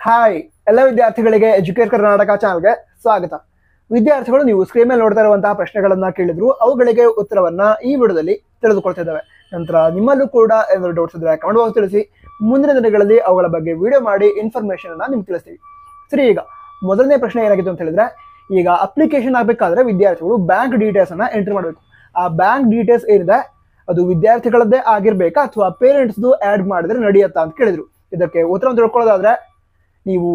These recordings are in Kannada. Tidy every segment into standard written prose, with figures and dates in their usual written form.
ಹಾಯ್ ಎಲ್ಲ ವಿದ್ಯಾರ್ಥಿಗಳಿಗೆ ಎಜುಕೇಟ್ ಕರ್ನಾಟಕ ಚಾನಲ್ಗೆ ಸ್ವಾಗತ. ವಿದ್ಯಾರ್ಥಿಗಳು ನೀವು ಸ್ಕ್ರೀನ್ ಮೇಲೆ ನೋಡ್ತಾ ಇರುವಂತಹ ಪ್ರಶ್ನೆಗಳನ್ನ ಕೇಳಿದ್ರು, ಅವುಗಳಿಗೆ ಉತ್ತರವನ್ನ ಈ ವಿಡಿಯೋದಲ್ಲಿ ತಿಳಿದುಕೊಳ್ತಾ ಇದ್ದಾವೆ. ನಂತರ ನಿಮ್ಮಲ್ಲೂ ಕೂಡ ಏನಾದರೂ ಡೌಟ್ಸ್ ಇದ್ರೆ ಕಮೆಂಟ್ ಬಾಕ್ಸ್ ತಿಳಿಸಿ. ಮುಂದಿನ ದಿನಗಳಲ್ಲಿ ಅವುಗಳ ಬಗ್ಗೆ ವಿಡಿಯೋ ಮಾಡಿ ಇನ್ಫಾರ್ಮೇಶನ್ ಅನ್ನ ನಿಮ್ಗೆ ತಿಳಿಸ್ತೀವಿ. ಸರಿ, ಈಗ ಮೊದಲನೇ ಪ್ರಶ್ನೆ ಏನಾಗಿತ್ತು ಅಂತ ಹೇಳಿದ್ರೆ, ಈಗ ಅಪ್ಲಿಕೇಶನ್ ಆಗಬೇಕಾದ್ರೆ ವಿದ್ಯಾರ್ಥಿಗಳು ಬ್ಯಾಂಕ್ ಡೀಟೇಲ್ಸ್ ಅನ್ನ ಎಂಟ್ರಿ ಮಾಡಬೇಕು. ಆ ಬ್ಯಾಂಕ್ ಡೀಟೇಲ್ಸ್ ಏನಿದೆ ಅದು ವಿದ್ಯಾರ್ಥಿಗಳದ್ದೇ ಆಗಿರ್ಬೇಕಾ ಅಥವಾ ಪೇರೆಂಟ್ಸ್ದು ಆ್ಯಡ್ ಮಾಡಿದ್ರೆ ನಡೆಯುತ್ತಾ ಅಂತ ಕೇಳಿದ್ರು. ಇದಕ್ಕೆ ಉತ್ತರ ತಿಳ್ಕೊಳ್ಳೋದಾದ್ರೆ, ನೀವು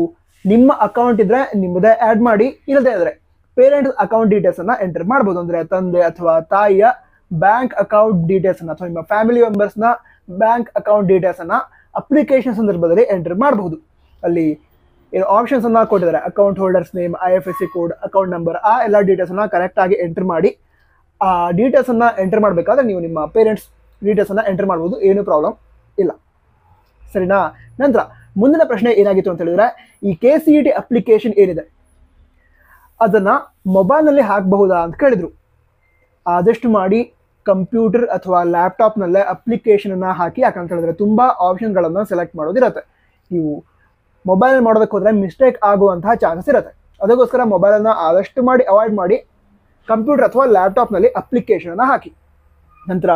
ನಿಮ್ಮ ಅಕೌಂಟ್ ಇದ್ರೆ ನಿಮ್ಮದೇ ಆ್ಯಡ್ ಮಾಡಿ, ಇಲ್ಲದೇ ಇದ್ರೆ ಪೇರೆಂಟ್ಸ್ ಅಕೌಂಟ್ ಡೀಟೇಲ್ಸ್ ಅನ್ನ ಎಂಟರ್ ಮಾಡಬಹುದು. ಅಂದ್ರೆ ತಂದೆ ಅಥವಾ ತಾಯಿಯ ಬ್ಯಾಂಕ್ ಅಕೌಂಟ್ ಡೀಟೇಲ್ಸ್ ಅನ್ನ ಅಥವಾ ನಿಮ್ಮ ಫ್ಯಾಮಿಲಿ ಮೆಂಬರ್ಸ್ ನ ಬ್ಯಾಂಕ್ ಅಕೌಂಟ್ ಡೀಟೇಲ್ಸ್ ಅನ್ನ ಅಪ್ಲಿಕೇಶನ್ ಸಂದರ್ಭದಲ್ಲಿ ಎಂಟರ್ ಮಾಡಬಹುದು. ಅಲ್ಲಿ ಆಪ್ಷನ್ಸ್ ಅನ್ನ ಕೊಟ್ಟಿದ್ದಾರೆ, account holders name, IFSC code, account number, ಆ ಎಲ್ಲ ಡೀಟೇಲ್ಸ್ ಅನ್ನ ಕರೆಕ್ಟ್ ಆಗಿ ಎಂಟರ್ ಮಾಡಿ. ಆ ಡೀಟೇಲ್ಸ್ ಅನ್ನ ಎಂಟರ್ ಮಾಡಬೇಕಾದ್ರೆ ನೀವು ನಿಮ್ಮ ಪೇರೆಂಟ್ಸ್ ಡೀಟೇಲ್ಸ್ ಅನ್ನ ಎಂಟರ್ ಮಾಡಬಹುದು, ಏನು ಪ್ರಾಬ್ಲಮ್ ಇಲ್ಲ. ಸರಿನಾ? ನಂತರ ಮುಂದಿನ ಪ್ರಶ್ನೆ ಏನಾಗಿತ್ತು ಅಂತ ಹೇಳಿದ್ರೆ, ಈ KCET ಅಪ್ಲಿಕೇಶನ್ ಏನಿದೆ ಅದನ್ನ ಮೊಬೈಲ್ನಲ್ಲಿ ಹಾಕಬಹುದಾ ಅಂತ ಕೇಳಿದ್ರು. ಆದಷ್ಟು ಮಾಡಿ ಕಂಪ್ಯೂಟರ್ ಅಥವಾ ಲ್ಯಾಪ್ಟಾಪ್ನಲ್ಲೇ ಅಪ್ಲಿಕೇಶನ್ ಅನ್ನ ಹಾಕಿ. ಯಾಕಂತ ಹೇಳಿದ್ರೆ ತುಂಬಾ ಆಪ್ಷನ್ಗಳನ್ನು ಸೆಲೆಕ್ಟ್ ಮಾಡೋದಿರುತ್ತೆ. ನೀವು ಮೊಬೈಲ್ ಮಾಡೋದಕ್ಕೆ ಹೋದ್ರೆ ಮಿಸ್ಟೇಕ್ ಆಗುವಂತಹ ಚಾನ್ಸಸ್ ಇರುತ್ತೆ. ಅದಕ್ಕೋಸ್ಕರ ಮೊಬೈಲನ್ನು ಆದಷ್ಟು ಮಾಡಿ ಅವಾಯ್ಡ್ ಮಾಡಿ ಕಂಪ್ಯೂಟರ್ ಅಥವಾ ಲ್ಯಾಪ್ಟಾಪ್ನಲ್ಲಿ ಅಪ್ಲಿಕೇಶನ್ ಅನ್ನ ಹಾಕಿ. ನಂತರ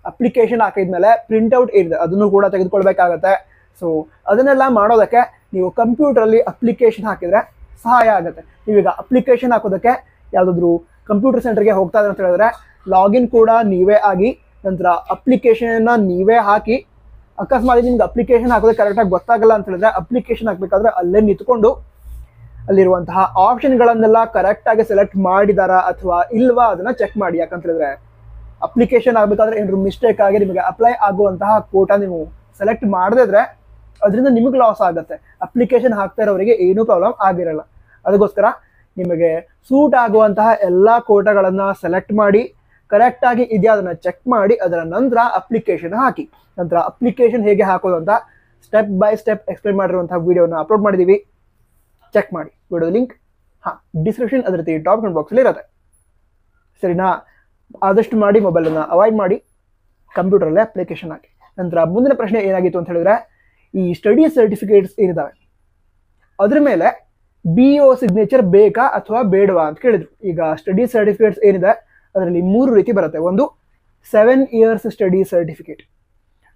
ಅಪ್ಲಿಕೇಶನ್ ಹಾಕಿದ್ಮೇಲೆ ಪ್ರಿಂಟ್ಔಟ್ ಏನಿದೆ ಅದನ್ನು ಕೂಡ ತೆಗೆದುಕೊಳ್ಬೇಕಾಗತ್ತೆ. ಸೊ ಅದನ್ನೆಲ್ಲ ಮಾಡೋದಕ್ಕೆ ನೀವು ಕಂಪ್ಯೂಟರಲ್ಲಿ ಅಪ್ಲಿಕೇಶನ್ ಹಾಕಿದ್ರೆ ಸಹಾಯ ಆಗುತ್ತೆ. ನೀವೀಗ ಅಪ್ಲಿಕೇಶನ್ ಹಾಕೋದಕ್ಕೆ ಯಾವುದಾದ್ರೂ ಕಂಪ್ಯೂಟರ್ ಸೆಂಟರ್ಗೆ ಹೋಗ್ತಾ ಇದ್ರೆ ಅಂತ ಹೇಳಿದ್ರೆ ಲಾಗಿನ್ ಕೂಡ ನೀವೇ ಆಗಿ, ನಂತರ ಅಪ್ಲಿಕೇಶನ್ನ ನೀವೇ ಹಾಕಿ. ಅಕಸ್ಮಾತ್ ನಿಮ್ಗೆ ಅಪ್ಲಿಕೇಶನ್ ಹಾಕೋದಕ್ಕೆ ಕರೆಕ್ಟಾಗಿ ಗೊತ್ತಾಗಲ್ಲ ಅಂತ ಹೇಳಿದ್ರೆ ಅಪ್ಲಿಕೇಶನ್ ಹಾಕಬೇಕಾದ್ರೆ ಅಲ್ಲೇ ನಿಂತ್ಕೊಂಡು ಅಲ್ಲಿರುವಂತಹ ಆಪ್ಷನ್ಗಳನ್ನೆಲ್ಲ ಕರೆಕ್ಟಾಗಿ ಸೆಲೆಕ್ಟ್ ಮಾಡಿದಾರಾ ಅಥವಾ ಇಲ್ವಾ ಅದನ್ನ ಚೆಕ್ ಮಾಡಿ. ಯಾಕಂತ ಹೇಳಿದ್ರೆ ಅಪ್ಲಿಕೇಶನ್ ಆಗಬೇಕಾದ್ರೆ ಏನಾದ್ರು ಮಿಸ್ಟೇಕ್ ಆಗಿ ನಿಮಗೆ ಅಪ್ಲೈ ಆಗುವಂತಹ ಕೋಟಾ ನೀವು ಸೆಲೆಕ್ಟ್ ಮಾಡದಿದ್ರೆ ಅದರಿಂದ ನಿಮಗೆ ಲಾಸ್ ಆಗುತ್ತೆ. ಅಪ್ಲಿಕೇಶನ್ ಹಾಕ್ತಾ ಇರೋರಿಗೆ ಏನೂ ಪ್ರಾಬ್ಲಮ್ ಆಗಿರಲ್ಲ. ಅದಕ್ಕೋಸ್ಕರ ನಿಮಗೆ ಸೂಟ್ ಆಗುವಂತಹ ಎಲ್ಲ ಕೋಟಾಗಳನ್ನ ಸೆಲೆಕ್ಟ್ ಮಾಡಿ ಕರೆಕ್ಟಾಗಿ ಇದೆಯಾ ಅದನ್ನ ಚೆಕ್ ಮಾಡಿ ಅದರ ನಂತರ ಅಪ್ಲಿಕೇಶನ್ ಹಾಕಿ. ನಂತರ ಅಪ್ಲಿಕೇಶನ್ ಹೇಗೆ ಹಾಕೋದು ಅಂತ ಸ್ಟೆಪ್ ಬೈ ಸ್ಟೆಪ್ ಎಕ್ಸ್ಪ್ಲೈನ್ ಮಾಡಿರುವಂತಹ ವಿಡಿಯೋನ ಅಪ್ಲೋಡ್ ಮಾಡಿದ್ದೀವಿ, ಚೆಕ್ ಮಾಡಿ. ವಿಡಿಯೋ ಲಿಂಕ್ ಡಿಸ್ಕ್ರಿಪ್ಷನ್ ಅದೇ ರೀತಿ ಟಾಪ್ ಕಮೆಂಟ್ ಬಾಕ್ಸಲ್ಲಿ ಇರುತ್ತೆ. ಸರಿನಾ? ಆದಷ್ಟು ಮಾಡಿ ಮೊಬೈಲನ್ನು ಅವಾಯ್ಡ್ ಮಾಡಿ ಕಂಪ್ಯೂಟರಲ್ಲೇ ಅಪ್ಲಿಕೇಶನ್ ಹಾಕಿ. ನಂತರ ಮುಂದಿನ ಪ್ರಶ್ನೆ ಏನಾಗಿತ್ತು ಅಂತ ಹೇಳಿದ್ರೆ, ಈ ಸ್ಟಡಿ ಸರ್ಟಿಫಿಕೇಟ್ಸ್ ಏನಿದಾವೆ ಅದ್ರ ಮೇಲೆ BO ಸಿಗ್ನೇಚರ್ ಬೇಕಾ ಅಥವಾ ಬೇಡವಾ ಅಂತ ಕೇಳಿದ್ರು. ಈಗ ಸ್ಟಡಿ ಸರ್ಟಿಫಿಕೇಟ್ಸ್ ಏನಿದೆ ಅದರಲ್ಲಿ 3 ರೀತಿ ಬರುತ್ತೆ. ಒಂದು 7 years ಸ್ಟಡಿ ಸರ್ಟಿಫಿಕೇಟ್.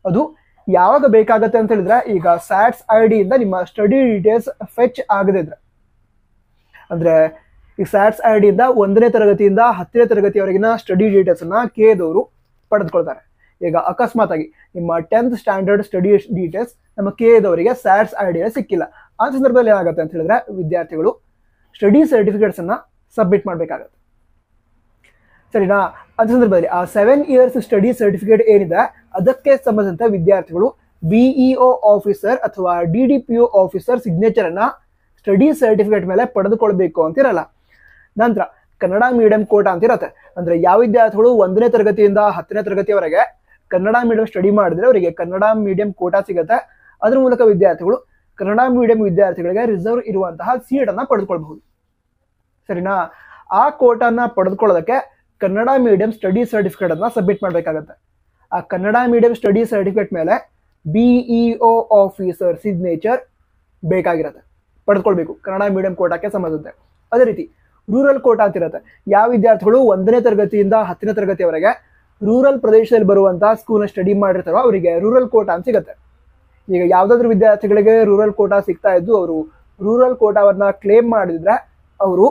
ಅದು ಯಾವಾಗ ಬೇಕಾಗತ್ತೆ ಅಂತ ಹೇಳಿದ್ರೆ, ಈಗ SATS ID ಇಂದ ನಿಮ್ಮ ಸ್ಟಡಿ ಡೀಟೇಲ್ಸ್ ಫೆಚ್ ಆಗದಿದ್ರೆ, ಅಂದ್ರೆ ಈ SATS ID ಇಂದ 1ನೇ ತರಗತಿಯಿಂದ 10ನೇ ತರಗತಿಯವರೆಗಿನ ಸ್ಟಡಿ ಡೀಟೇಲ್ಸ್ ಅನ್ನ KAದವರು ಪಡೆದುಕೊಳ್ತಾರೆ. ಈಗ ಅಕಸ್ಮಾತ್ ಆಗಿ ನಿಮ್ಮ 10th ಸ್ಟ್ಯಾಂಡರ್ಡ್ ಸ್ಟಡಿ ಡೀಟೇಲ್ಸ್ ನಮ್ಮ KAದವರಿಗೆ SATS ID ಸಿಕ್ಕಿಲ್ಲ. ಆ ಸಂದರ್ಭದಲ್ಲಿ ಏನಾಗುತ್ತೆ ಅಂತ ಹೇಳಿದ್ರೆ ವಿದ್ಯಾರ್ಥಿಗಳು ಸ್ಟಡಿ ಸರ್ಟಿಫಿಕೇಟ್ಸ್ ಅನ್ನ ಸಬ್ಮಿಟ್ ಮಾಡಬೇಕಾಗತ್ತೆ. ಸರಿನಾ? ಆ ಸಂದರ್ಭದಲ್ಲಿ ಆ 7 years ಸ್ಟಡಿ ಸರ್ಟಿಫಿಕೇಟ್ ಏನಿದೆ ಅದಕ್ಕೆ ಸಂಬಂಧಿಸಿದಂತೆ ವಿದ್ಯಾರ್ಥಿಗಳು BEO ಆಫೀಸರ್ ಅಥವಾ DDPO ಆಫೀಸರ್ ಸಿಗ್ನೇಚರ್ ಅನ್ನ ಸ್ಟಡಿ ಸರ್ಟಿಫಿಕೇಟ್ ಮೇಲೆ ಪಡೆದುಕೊಳ್ಬೇಕು ಅಂತಿರಲ್ಲ. ನಂತರ ಕನ್ನಡ ಮೀಡಿಯಂ ಕೋಟಾ ಅಂತ ಇರುತ್ತೆ. ಅಂದ್ರೆ ಯಾವ ವಿದ್ಯಾರ್ಥಿಗಳು 1ನೇ ತರಗತಿಯಿಂದ 10ನೇ ತರಗತಿಯವರೆಗೆ ಕನ್ನಡ ಮೀಡಿಯಂ ಸ್ಟಡಿ ಮಾಡಿದ್ರೆ ಅವರಿಗೆ ಕನ್ನಡ ಮೀಡಿಯಂ ಕೋಟಾ ಸಿಗುತ್ತೆ. ಅದ್ರ ಮೂಲಕ ವಿದ್ಯಾರ್ಥಿಗಳು ಕನ್ನಡ ಮೀಡಿಯಂ ವಿದ್ಯಾರ್ಥಿಗಳಿಗೆ ರಿಸರ್ವ್ ಇರುವಂತಹ ಸೀಟ್ ಅನ್ನ ಪಡೆದುಕೊಳ್ಬಹುದು. ಸರಿನಾ? ಆ ಕೋಟಾನ ಪಡೆದುಕೊಳ್ಳೋದಕ್ಕೆ ಕನ್ನಡ ಮೀಡಿಯಂ ಸ್ಟಡಿ ಸರ್ಟಿಫಿಕೇಟ್ ಅನ್ನ ಸಬ್ಮಿಟ್ ಮಾಡಬೇಕಾಗತ್ತೆ. ಆ ಕನ್ನಡ ಮೀಡಿಯಂ ಸ್ಟಡಿ ಸರ್ಟಿಫಿಕೇಟ್ ಮೇಲೆ BEO ಆಫೀಸರ್ ಸಿಗ್ನೇಚರ್ ಬೇಕಾಗಿರುತ್ತೆ, ಪಡೆದುಕೊಳ್ಬೇಕು ಕನ್ನಡ ಮೀಡಿಯಂ ಕೋಟಾಕ್ಕೆ ಸಂಬಂಧಿಸಿದಂತೆ. ಅದೇ ರೀತಿ ರೂರಲ್ ಕೋಟಾ ಅಂತ ಇರುತ್ತೆ. ಯಾವ ವಿದ್ಯಾರ್ಥಿಗಳು 1ನೇ ತರಗತಿಯಿಂದ 10ನೇ ತರಗತಿಯವರೆಗೆ ರೂರಲ್ ಪ್ರದೇಶದಲ್ಲಿ ಬರುವಂತಹ ಸ್ಕೂಲ್ನ ಸ್ಟಡಿ ಮಾಡಿರ್ತಾರೋ ಅವರಿಗೆ ರೂರಲ್ ಕೋಟಾ ಅಂತ ಸಿಗುತ್ತೆ. ಈಗ ಯಾವುದಾದ್ರೂ ವಿದ್ಯಾರ್ಥಿಗಳಿಗೆ ರೂರಲ್ ಕೋಟಾ ಸಿಗ್ತಾ ಇದ್ದು ಅವರು ರೂರಲ್ ಕೋಟಾವನ್ನ ಕ್ಲೇಮ್ ಮಾಡಿದ್ರೆ ಅವರು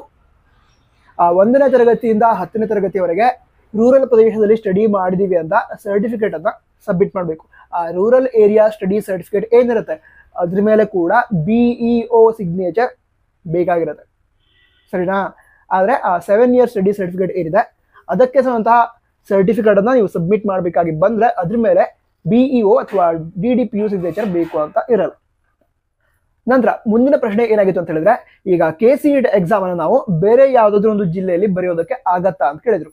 ಆ 1ನೇ ತರಗತಿಯಿಂದ 10ನೇ ತರಗತಿಯವರೆಗೆ ರೂರಲ್ ಪ್ರದೇಶದಲ್ಲಿ ಸ್ಟಡಿ ಮಾಡಿದೀವಿ ಅಂತ ಸರ್ಟಿಫಿಕೇಟ್ ಅನ್ನ ಸಬ್ಮಿಟ್ ಮಾಡಬೇಕು. ಆ ರೂರಲ್ ಏರಿಯಾ ಸ್ಟಡಿ ಸರ್ಟಿಫಿಕೇಟ್ ಏನಿರುತ್ತೆ ಅದ್ರ ಮೇಲೆ ಕೂಡ BEO ಸಿಗ್ನೇಚರ್ ಬೇಕಾಗಿರುತ್ತೆ. ಸರಿನಾ? ಆದರೆ ಆ 7 years ಸ್ಟಡಿ ಸರ್ಟಿಫಿಕೇಟ್ ಏನಿದೆ ಅದಕ್ಕೆ ಸಂಬಂಧಂತಹ ಸರ್ಟಿಫಿಕೇಟ್ ಅನ್ನ ನೀವು ಸಬ್ಮಿಟ್ ಮಾಡಬೇಕಾಗಿ ಬಂದ್ರೆ ಅದ್ರ ಮೇಲೆ BEO ಅಥವಾ DDPO ಸಿಗ್ನೇಚರ್ ಬೇಕು ಅಂತ ಇರಲ್ಲ. ನಂತರ ಮುಂದಿನ ಪ್ರಶ್ನೆ ಏನಾಗಿತ್ತು ಅಂತ ಹೇಳಿದ್ರೆ, ಈಗ KCET ಎಕ್ಸಾಮ್ ಅನ್ನು ನಾವು ಬೇರೆ ಯಾವುದಾದ್ರೂ ಒಂದು ಜಿಲ್ಲೆಯಲ್ಲಿ ಬರೆಯೋದಕ್ಕೆ ಆಗತ್ತಾ ಅಂತ ಕೇಳಿದ್ರು.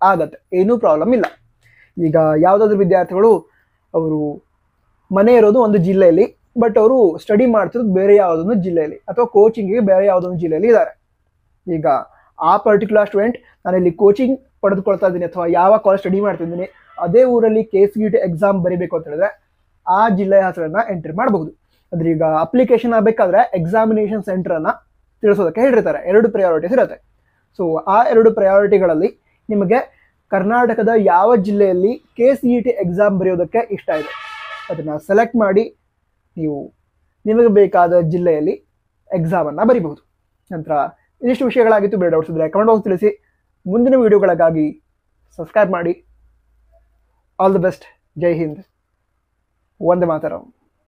ಆಗತ್ತೆ, ಏನೂ ಪ್ರಾಬ್ಲಮ್ ಇಲ್ಲ. ಈಗ ಯಾವುದಾದ್ರೂ ವಿದ್ಯಾರ್ಥಿಗಳು ಅವರು ಮನೆ ಇರೋದು ಒಂದು ಜಿಲ್ಲೆಯಲ್ಲಿ, ಬಟ್ ಅವರು ಸ್ಟಡಿ ಮಾಡ್ತಿರೋದು ಬೇರೆ ಯಾವುದೊಂದು ಜಿಲ್ಲೆಯಲ್ಲಿ ಅಥವಾ ಕೋಚಿಂಗಿಗೆ ಬೇರೆ ಯಾವುದೊಂದು ಜಿಲ್ಲೆಯಲ್ಲಿ ಇದ್ದಾರೆ. ಈಗ ಆ ಪರ್ಟಿಕ್ಯುಲರ್ ಸ್ಟೂಡೆಂಟ್ ನಾನಿಲ್ಲಿ ಕೋಚಿಂಗ್ ಪಡೆದುಕೊಳ್ತಾ ಇದ್ದೀನಿ ಅಥವಾ ಯಾವ ಕಾಲೇಜ್ ಸ್ಟಡಿ ಮಾಡ್ತಿದ್ದೀನಿ ಅದೇ ಊರಲ್ಲಿ KCET ಎಕ್ಸಾಮ್ ಬರೀಬೇಕು ಅಂತ ಹೇಳಿದ್ರೆ ಆ ಜಿಲ್ಲೆಯ ಹೆಸರನ್ನ ಎಂಟ್ರಿ ಮಾಡಬಹುದು. ಅಂದ್ರೆ ಈಗ ಅಪ್ಲಿಕೇಶನ್ ಆಗಬೇಕಾದ್ರೆ ಎಕ್ಸಾಮಿನೇಷನ್ ಸೆಂಟರನ್ನು ತಿಳಿಸೋದಕ್ಕೆ ಹೇಳಿರ್ತಾರೆ. 2 ಪ್ರಯಾರಿಟೀಸ್ ಇರುತ್ತೆ. ಸೊ ಆ 2 ಪ್ರಯಾರಿಟಿಗಳಲ್ಲಿ ನಿಮಗೆ ಕರ್ನಾಟಕದ ಯಾವ ಜಿಲ್ಲೆಯಲ್ಲಿ KCET ಎಕ್ಸಾಮ್ ಬರೆಯೋದಕ್ಕೆ ಇಷ್ಟ ಇದೆ ಅದನ್ನು ಸೆಲೆಕ್ಟ್ ಮಾಡಿ ನೀವು ನಿಮಗೆ ಬೇಕಾದ ಜಿಲ್ಲೆಯಲ್ಲಿ ಎಕ್ಸಾಮನ್ನು ಬರೀಬಹುದು. ನಂತರ ಇದಿಷ್ಟು ವಿಷಯಗಳಾಗಿತ್ತು. ಬೇರೆ ಡೌಟ್ಸ್ ಇದ್ದರೆ ಕಮೆಂಟ್ ಬಾಕ್ಸ್ ತಿಳಿಸಿ. ಮುಂದಿನ ವಿಡಿಯೋಗಳಿಗಾಗಿ ಸಬ್ಸ್ಕ್ರೈಬ್ ಮಾಡಿ. All the best. ಜೈ ಹಿಂದ್. ವಂದೇ ಮಾತರಂ.